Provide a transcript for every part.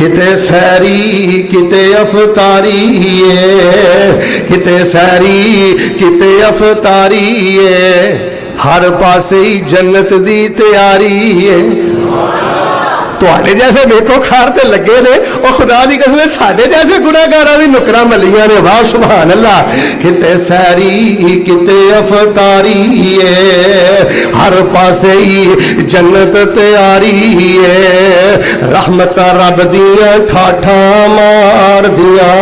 किते सैरी किते अफतारी किते सैरी किते अफतारी हर पासे ही जन्नत दी तैयारी है। तुहाडे जैसे देखो खार ते लगे ने और खुदा दी कसम साडे जैसे गुनाहगारां दी नुकरा मलियां ने। वाह सुभान अल्लाह। किते सैरी किते अफतारी हर पासे ही जन्नत तैयारी रहमत रब दियां ठाठा मार दियां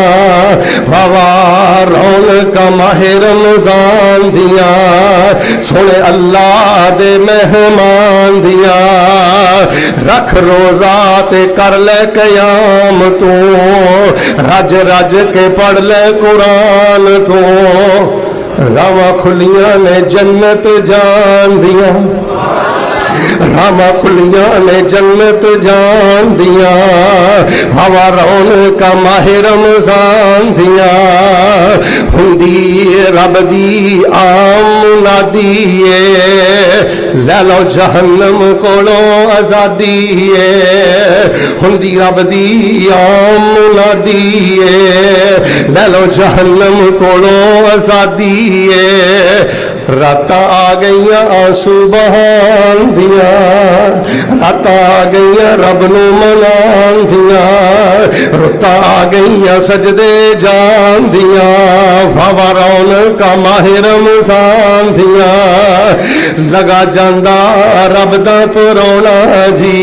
वावा रौनक माहे रमजान दियां सोने अल्लाह दे मेहमान दियां रख रोजा ते कर ले कयाम तू रज रज के पढ़ ले कुरान तू रावां खुलियां ने जन्नत जान दियां रामा खुलियां ने जन्नत जान दियां हवा रौनक माहे रमजान दियां हुंदी रब दी आम मुनादी लै लो जहन्नम कोलों आजादी हुंदी रब दी आम मुनादी लै लो जहन्नम कोलों आजादी रात आ गई आंसू बहान दिया रात आ गई रब नू मनान दिया रुत आ गई सजदे जान दिया वावा रौनक माहे रमजान दिया लगा जांदा रब दा परौना जी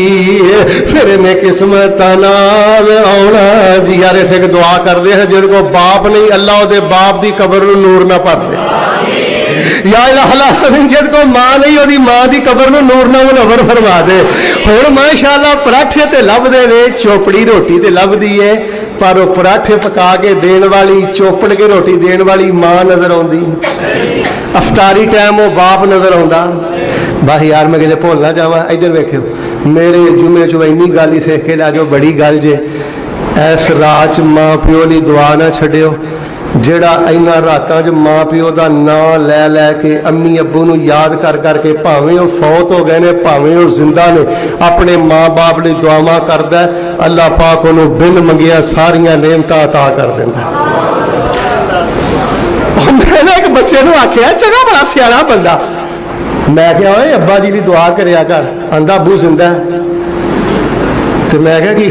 फिर ने किस्मत नाल आउणा जी। यार फिर दुआ करदे हैं जिहदे को बाप नहीं अल्लाह उहदे बाप दी कबर नूं नूर ना भर दे। या जिद को मां नहीं ओदी मां की कबर में नूर ना मुनव्वर फरमा दे। हुण माशाअल्लाह पराठे ते लभदे ने चोपड़ी रोटी ते लभदी है पर वो पराठे पका के देने वाली चोपड़ के रोटी देने वाली मां नजर आउंदी अफतारी टाइम वो बाप नजर आउंदा। बस यार मैं किते भुल ना जावां इधर वेखियो मेरे जुमे चो इन्नी गल ही सीख के लै जाओ बड़ी गल जे इस रात मां प्यो ली दुआ ना छड्डियो जेड़ा इन्ना रातां च मां प्यो का नाम लै लै के अम्मी अब्बू नूं याद कर करके भावें वो फौत हो गए ने भावें वो जिंदा ने अपने माँ बाप लई दुआवां करदा अल्लाह पाक उन्होंने बिन मंगिया सारियां नेमतां अता कर दिंदा। मैंने एक बच्चे नूं आखिया चंगा बड़ा सियाणा बंदा मैं क्या ओए अब्बा जी की दुआ करिया कर आंदा अब्बू जिंदा तो मैं क्या कि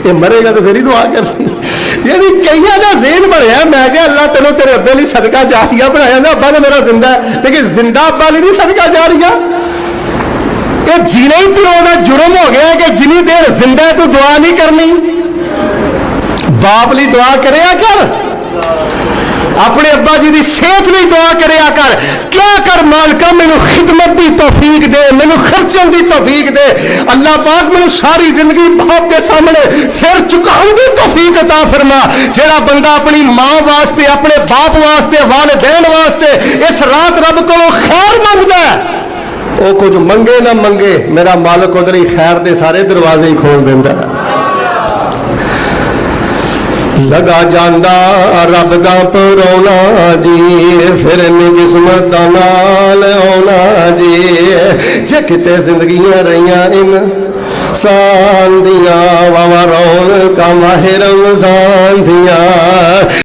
ये मरेगा तो फिर ही दुआ करनी यानी कई का ज़हन बनया मैं क्या अल्लाह तेनों तेरे अब्बे लिए सदका जारिया बनाया ना अब्बा तो मेरा जिंदा है लेकिन जिंदा अब्बा लिए नहीं सदका जारिया। ये जीने ही प्यो का जुर्म हो गया कि जिनी देर जिंदा है तू दुआ नहीं करनी बाप लिए दुआ करेया कर अपने अब्बा जी की सेहत लिए दुआ करेया कर क्या कर मालका मैनू खिदमत की तौफीक दे मैनू खर्चन की तौफीक दे अल्लाह पाक मैनू सारी जिंदगी बाप के सामने सिर झुकाउण की तौफीक अता फरमा। जेड़ा बंदा अपनी मां वास्ते अपने बाप वास्ते वालिदैन वास्ते इस रात रब को खैर मंगदा वो कुछ मंगे ना मंगे मेरा मालिक उहदे लई खैर दे सारे दरवाजे ही खोल दिंदा। लगा जांदा रब दा परौना जी फिर किस्मत नाल आउणा जी जे किते जिंदगियां रहियां इंसान दियां वावा रौनक माहे रमजान दियां।